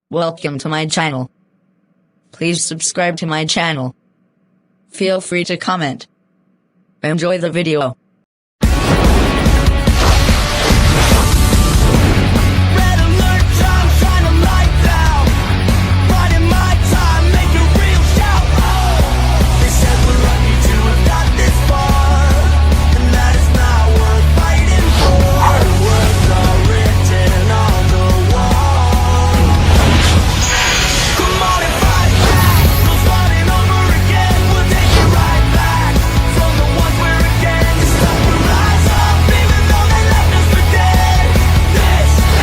Welcome to my channel. Please subscribe to my channel. Feel free to comment. Enjoy the video. Red alert, time, shine a light down. Riding my time, make a real shout. Oh, they said we're lucky to have got this far, and that is not worth fighting for. Our words are written on the wall. Come on and fight back. No starting over again. We'll take it right back from the ones we're against. It's time to rise up, even though they left us for dead. This is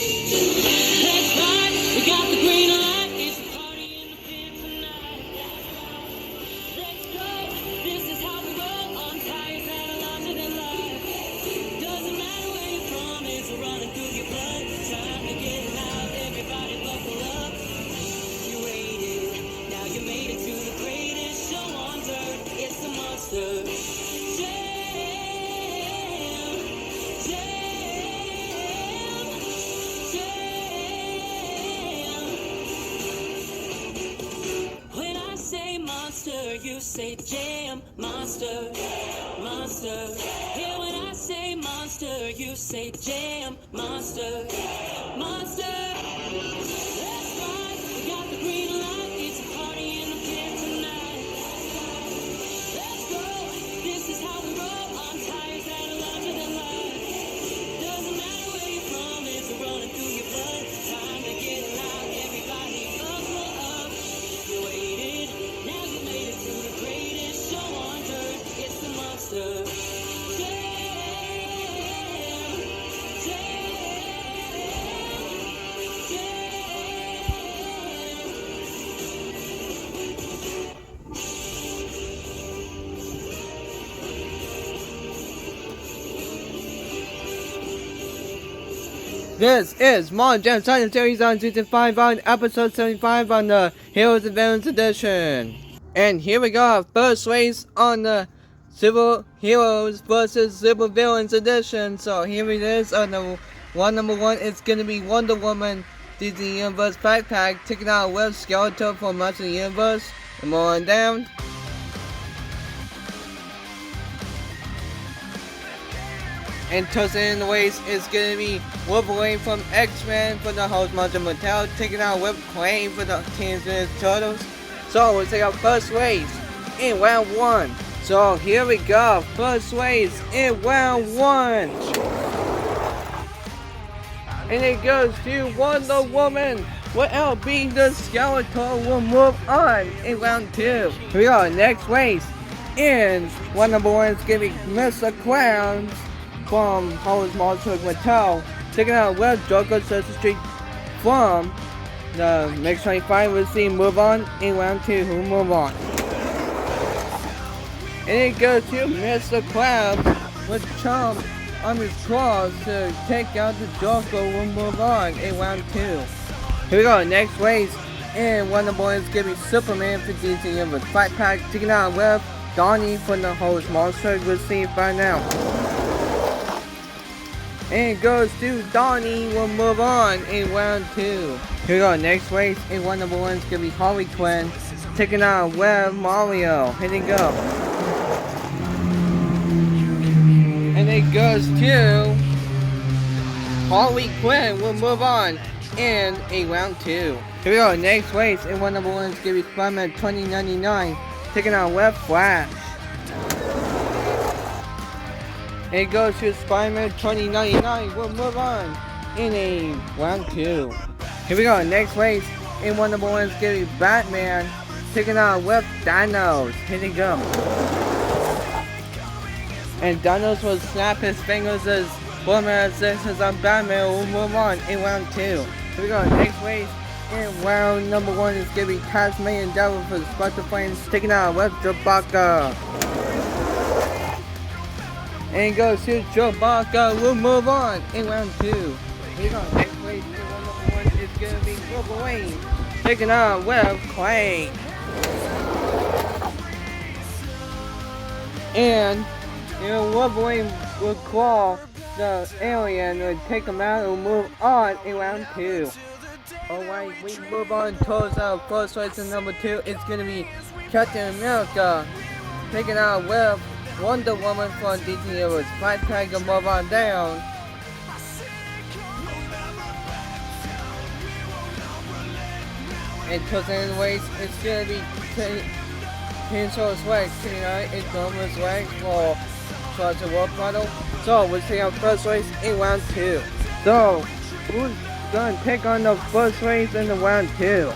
That's right, we got the green light. It's a party in the pit tonight. Let's go, this is how we roll. On tires that are larger than life. Doesn't matter where you're from, it's running through your blood. Time to get it out, everybody buckle up. You waited, now you made it to the greatest show on earth. It's the Monster Jam, jam. When I say monster, you say jam. Monster, monster. Here when I say monster, you say jam. Monster, monster. That's right, we got the green light. It's a party in the pit tonight. Let's go, this is how we roll. On tires that are larger than life. Doesn't matter where you're from, it's running through your blood. Time to get loud, everybody buckle up. You waited, now you made it to the greatest show on earth. It's the Monster Jam, jam, This is Mon Jam Silent Series on Season 5 on Episode 75 on the Heroes and Villains Edition. And here we go, our first race on the Civil Heroes vs. Civil Villains Edition. So here it is, on the number one, it's gonna be Wonder Woman, DC Universe Backpack, taking out Web Skeletor from Master Universe. And more on down. And tossing in the race is gonna be Wolverine from X-Men for the host Monster Mattel, taking out Whip Queen for the Teenage Mutant Turtles. So we'll take our first race in round one. So here we go, first race in round one. And it goes to Wonder Woman. Well, being the Skeletor will move on in round two. Here we go, next race. In round number one is gonna be Mr. Clowns from Howard's Monster Mattel, taking out Web Joker Sesame Street from the Mix 25. We'll see move on in round two. Who move on? And it goes to Mr. Krabs with Chomp on his claws to take out the Joker. We'll move on in round 2. Here we go, next race. And Wonder Boy is giving Superman for DC with Fight Pack, taking out with Donnie from the host monster. We'll see it by now. And it goes to Donnie. We'll move on in round 2. Here we go, next race. And Wonder Boy is gonna be Harley Quinn, taking out Web Mario. Here they go. And it goes to Harley Quinn. We'll move on in a round 2. Here we go, next race. And Wonder Boy is gonna be Spider-Man 2099, taking out Web Flash. And it goes to Spider-Man 2099. We'll move on in a round 2. Here we go, next race. And Wonder Boy is gonna be Batman, taking out with Thanos. Here they go. And Thanos will snap his fingers as Superman assistance on Batman. Will move on in round 2. Here we go, next race. And round number 1 is gonna be Tasmanian Devil for the Special Flames, taking out with Chewbacca. And it goes to Chewbacca. We'll move on in round 2. Here we go, next race. And round number 1 is gonna be Wolverine, taking out with Clay. And Wolverine will claw the alien and take him out and move on in round 2. Alright, we move on towards our first race in number 2. It's gonna be Captain America, taking out with Wonder Woman from DC Heroes. Fight Pack and move on down. And towards the end of the race, it's gonna be Pinso's Wax, it's Norman's Wax for Charger World Battle. So we'll see our first race in round 2. So who's gonna take on the first race in the round 2?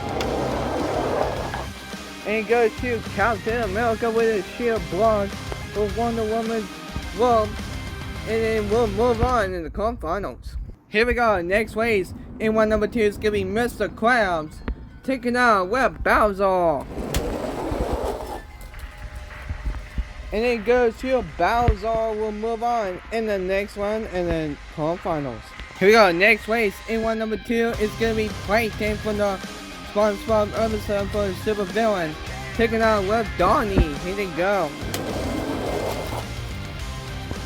And it goes to Captain America with a shield block for Wonder Woman's robe. And then we'll move on in the quarterfinals. Here we go, next race in round number 2 is gonna be Mr. Krabs, taking out with Bowser. And it goes to Bowser. Will move on in the next one and then quarterfinals. Here we go, next race in round number 2 is gonna be Plankton from the SpongeBob episode for the super villain, taking out with Donnie. Here they go.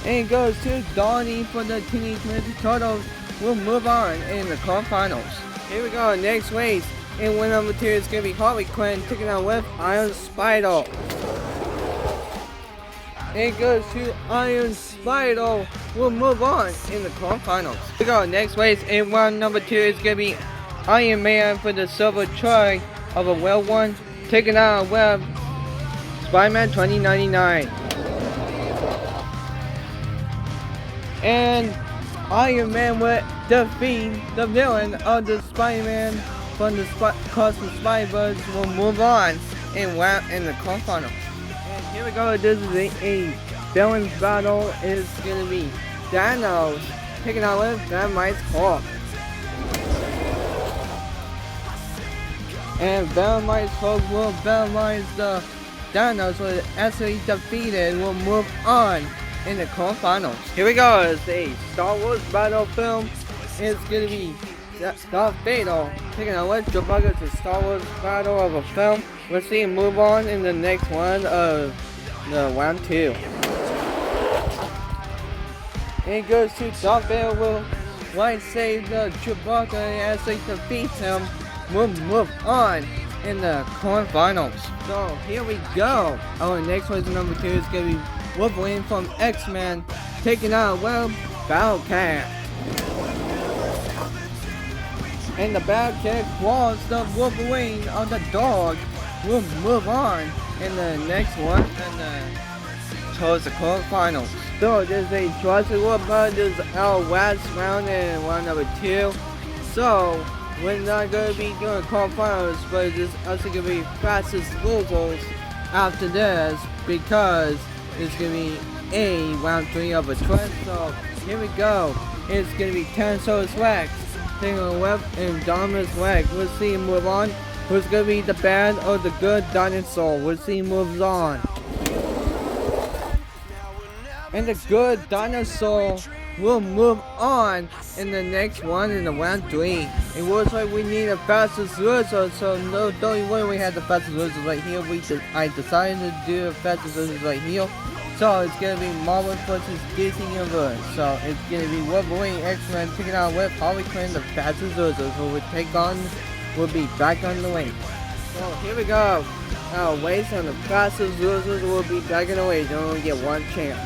And it goes to Donnie for the Teenage Mutant Ninja Turtles. We'll move on in the quarterfinals. Here we go, next race in round number 2 is gonna be Harley Quinn, taking out with Iron Spider. And it goes to Iron Spider. We'll move on in the quarterfinals. Here we go, next race in round number 2 is gonna be Iron Man for the silver trophy of a well one, taking out with Spider-Man 2099. And Iron Man will defeat the villain of the Spider-Man from the Cosmic Spider-Verse. Will move on in the quarterfinals. And here we go, this is a villain's battle. It's gonna be Thanos taking out with Dynamite's Hulk. And Dynamite's Hulk will Dynamite the Thanos will actually defeated. Will move on in the quarterfinals. Here we go, it's a Star Wars battle film. It's gonna be Darth Vader taking out with Chewbacca to Star Wars battle of a film. We'll see him move on in the next one of the round 2. And it goes to Darth Vader will save the Chewbacca as they defeat him. We'll move on in the quarterfinals. So here we go. Our next one number 2 is gonna be Wolverine from X-Men, taking out Battle Cat. And the Battle Cat claws the Wolverine on the dog. We'll move on in the next one and towards the quarterfinals. So there's a Jurassic World Battle. This is our last round in round number 2. So we're not gonna be doing quarterfinals, but it's also gonna be fastest losers after this because it's gonna be a round 3 of a twist. So here we go. It's gonna be Tyrannosaurus Rex taking a web and Dominus Rex. We'll see him move on. Who's gonna be the bad or the good dinosaur? We'll see him moves on. And the good dinosaur will move on in the next one in the round 3. It looks like we need a fastest loser, so no, don't you worry, we have the fastest loser right here. I decided to do the fastest loser right here. So it's gonna be Marvel vs. DC Universe. So it's gonna be Wolverine, X-Men taking on with Harley Quinn, the fastest loser. So we'll be back on the way. So here we go. Our race on the fastest losers will be back in the way. They only get one chance.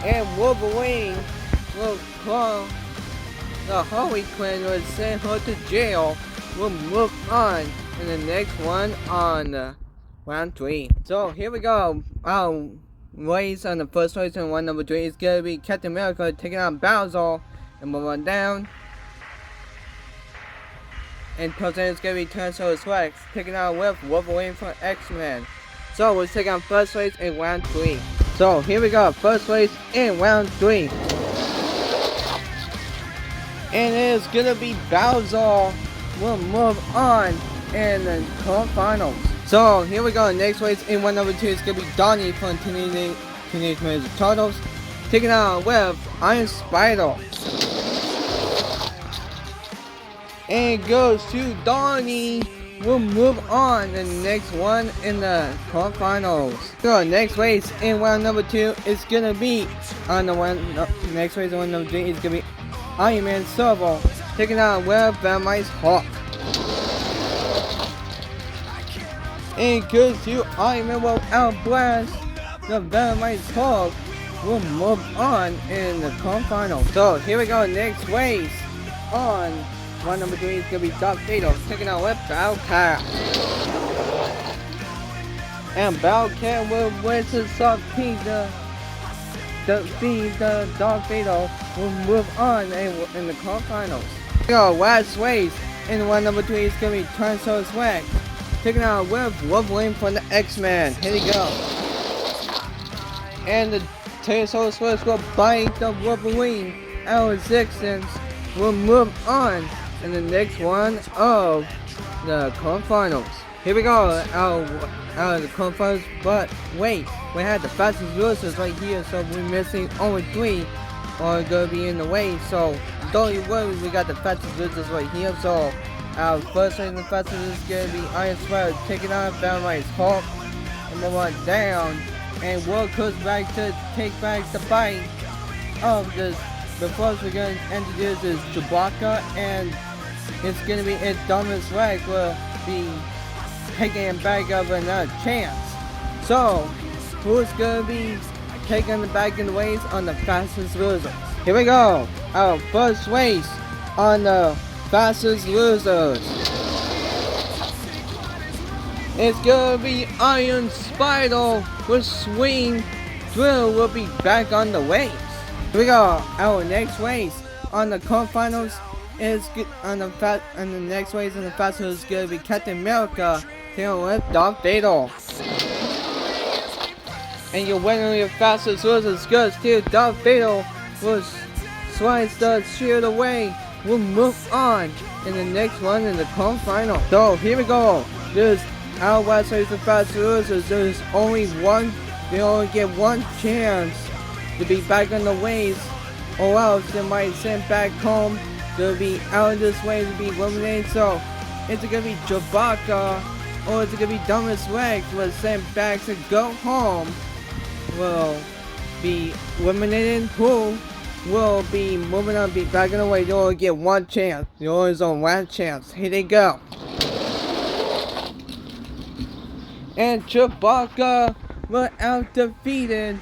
And Wolverine will call the Harley Quinn, will send her to jail. We'll move on in the next one on round 3. So here we go. Our race on the first race in number 3 is gonna be Captain America taking on Bowser, and move on down. And President is gonna be Tyrannosaurus Rex taking on with Wolverine from X-Men. So we'll take on first race in round 3. So here we go, first race in round 3. And it's gonna be Bowser will move on in the quarterfinals. So here we go, next race in one number 2 is gonna be Donnie from Teenage Mutant Ninja Turtles taking on with Iron Spider. And it goes to Donnie. We'll move on to the next one in the quarterfinals. So next race in round number 2 is gonna be next race in round number 3 is gonna be Iron Man Servo taking on with Vanmite's Hawk. And it goes to Iron Man will outblast the Vanmite's Hawk. We'll move on in the quarterfinals. So here we go, next race on one number 3 is gonna be Dark Vader taking on with Bowcat. And Bowcat will win to defeat the Dark Vader. Will move on in the quarterfinals. Go last race in one number 3 is gonna be Tyrannosaurus Rex taking on with Wolverine from the X-Men. Here we go. And the Tyrannosaurus Rex will bite the Wolverine out of existence. We'll move on in the next one of the quarterfinals. Here we go, out of the quarterfinals, but wait, we had the fastest losers right here, so we're missing only 3 are gonna be in the way, so don't you worry, we got the fastest losers right here. So our first race and the fastest is gonna be Iron Spider taking on Vanmite's Hawk, and move on down, and World goes back to take back the fight of this. But first we're going to introduce is Chewbacca, and it's going to be Indominus Rex will be taking him back of another chance. So, who's going to be taking the back in the race on the fastest losers? Here we go, our first race on the fastest losers. It's going to be Iron Spider with Swing Drill will be back on the race. Here we go, our next race on the quarterfinals is the next race in the fastest is gonna be Captain America taking with Darth Vader. And your winner of your fastest losers goes to Darth Vader, will slice the shield away. We'll move on in the next one in the quarterfinal. So here we go. There's our last race of fastest losers. There's only one. They only get one chance to be back on the ways, or else they might send back home. They'll be out of this way to be eliminated. So is it gonna be Chewbacca or is it gonna be Indominus Rex was sent back to go home? Will be eliminated. Who will be moving on, be back on the way? They only get one chance. They only on one chance. Here they go. And Chewbacca will out defeated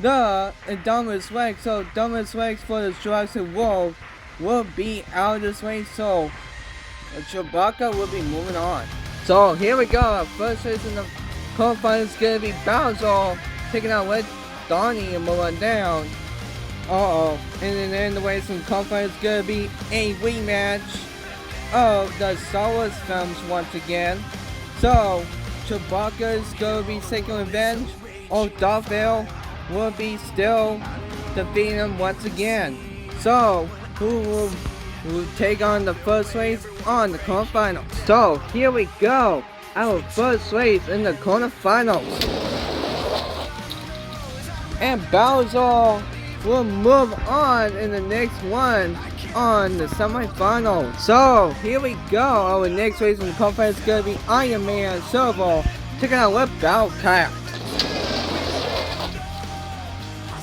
the Indominus Rex. So Indominus Rex for the Jurassic World will be out of this race. So Chewbacca will be moving on. So here we go. First race in the quarterfinals is gonna be Bowser taking out with Donnie and moving down. And then the race in the quarterfinals is gonna be a rematch of the Star Wars films once again. So Chewbacca is gonna be taking revenge. Darth Vader will be still defeating him once again. So who will take on the first race on the quarterfinals? So here we go, our first race in the quarterfinals. And Bowser will move on in the next one on the semifinals. So here we go. Our next race in the conference is gonna be Iron Man Servo taking out with Bellcat.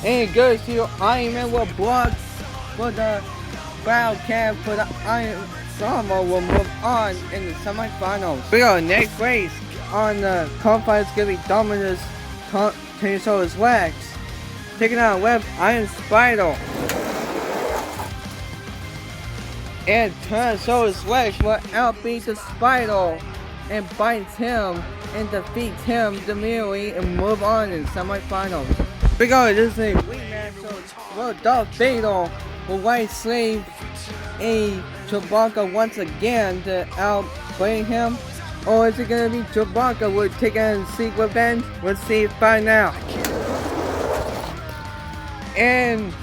And it goes to Iron Man will block for the Bellcat for the Iron Servo will move on in the semifinals. We go next race on the conference is gonna be Dominus Tyrannosaurus Rex taking out with Iron Spider. And Tyrannosaurus Rex will outbeat the Spider and bites him and defeats him immediately and move on in semifinals. Because this is a rematch, so Darth Vader will white slave a Chewbacca once again to outplay him. Or is it gonna be Chewbacca will take and seek revenge? Let's see, find out. And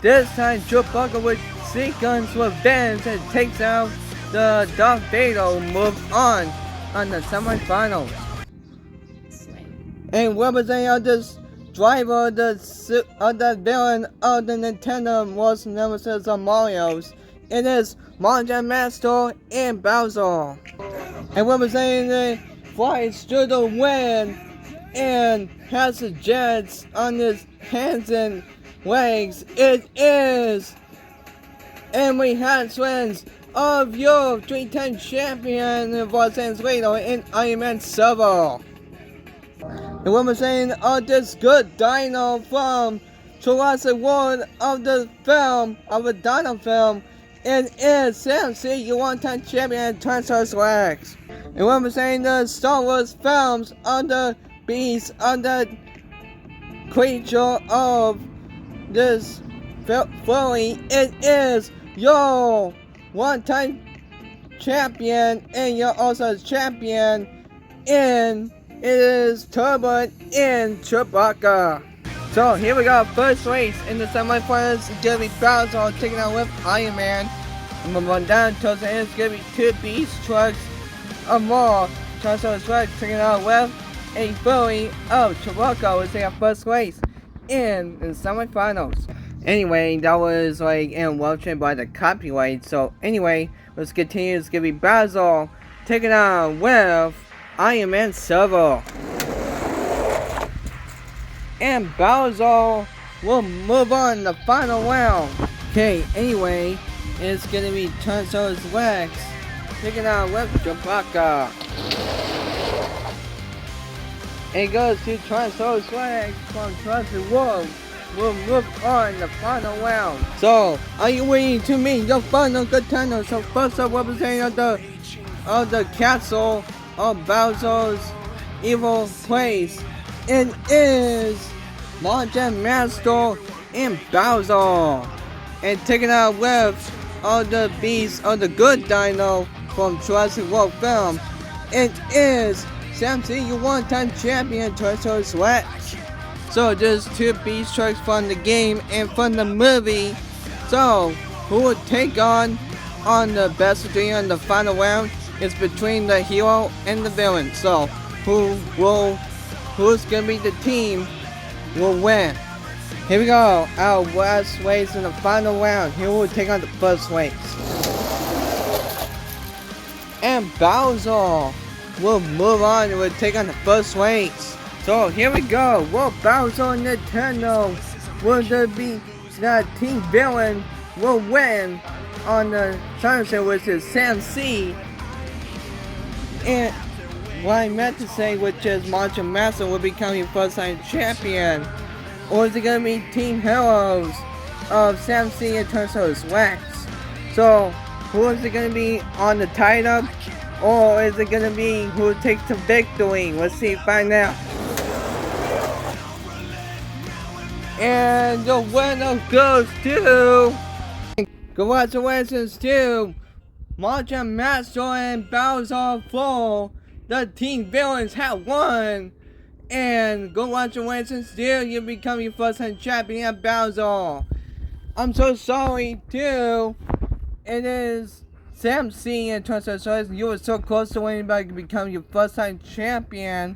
this time Chewbacca would seek guns revenge and takes out the Darth Vader and move on the semifinals. And representing this driver of the villain of the Nintendo most nemesis of Mario's, it is Mario Master and Bowser. And representing the flies through the wind and has the jets on his hands and legs, it is Emily Hanswins of your 3-time champion of Los Angeles Radio in Iron Man Servo. And what I'm saying of this good dino from Jurassic World of the film, of a dino film, it is Sam C, your 1-time champion Tyrannosaurus Rex. And what I'm saying the Star Wars films of the beast of the creature of this fully, it is your 1-time champion and you're also champion in it is Turbo in Chewbacca. So here we go, first race in the semifinals is gonna be Bowser taking out with Iron Man. And moving on down towards the end is gonna be 2 beast trucks or more. Tyrannosaurus Rex taking out with a bully of Chewbacca was their first race in the semifinals. Anyway, that was like interruption by the copyright. So anyway, let's continue. It's gonna be Bowser taking on with Iron Man Servo. And Bowser will move on the final round. Okay, anyway, it's gonna be Tyrannosaurus Rex taking on with Chewbacca. And it goes to Tyrannosaurus Rex from Jurassic World. Will move on the final round. So, are you ready to meet your final contender? So first up, representing of the castle of Bowser's evil place, it is Mario Master and Bowser. And taking out with all the beasts of the good dino from Jurassic World film, it is Samson, your 1-time champion Tyrannosaurus Rex. So there's 2 beast trucks from the game and from the movie. So who will take on the best of 3 on the final round is between the hero and the villain. So who's gonna be the team will win. Here we go, our last race in the final round. Here will take on the first race. And Bowser will move on and will take on the first race. So here we go. Will Bowser and Nintendo will there be the team villain will win on the championship, which is Sam C. And what I meant to say, which is Mario Master will become your first-time champion. Or is it gonna be Team Heroes of Sam C and Tyrannosaurus Rex? So who is it gonna be on the title? Or is it gonna be who takes the victory? Let's see, find out. And the winner goes to... Congratulations to Mario Master and Bowser for the team villains have won. And congratulations to you become your first time champion Bowser. I'm so sorry too. It is Sam C and Tyrannosaurus. You were so close to winning, but you become your first time champion.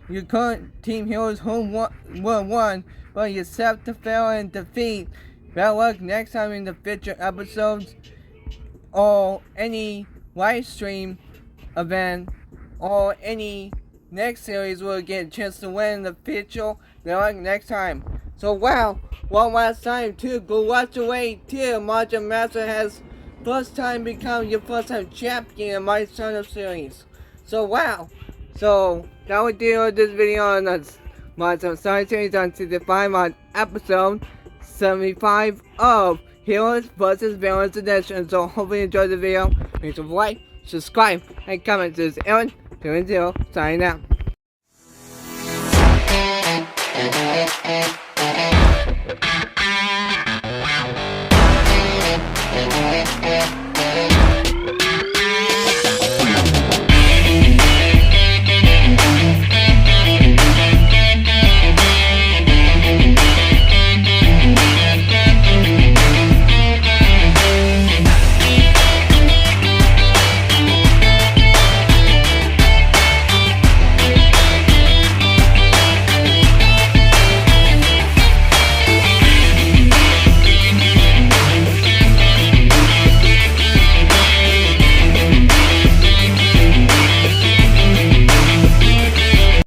your current Team Heroes home won, but you accept the fail and defeat. Bad luck next time in the future episodes or any live stream event or any next series will get a chance to win the future. Bad luck next time. So wow, one last time to go watch away till Master Master has first time become your first time champion in my startup series. So wow. So that would do this video on the Monster Star series on season 5 on episode 75 of Heroes vs. Villains Edition. So hopefully you enjoyed the video. Make sure to like, subscribe, and comment. This is Aaron, 2-0, signing out.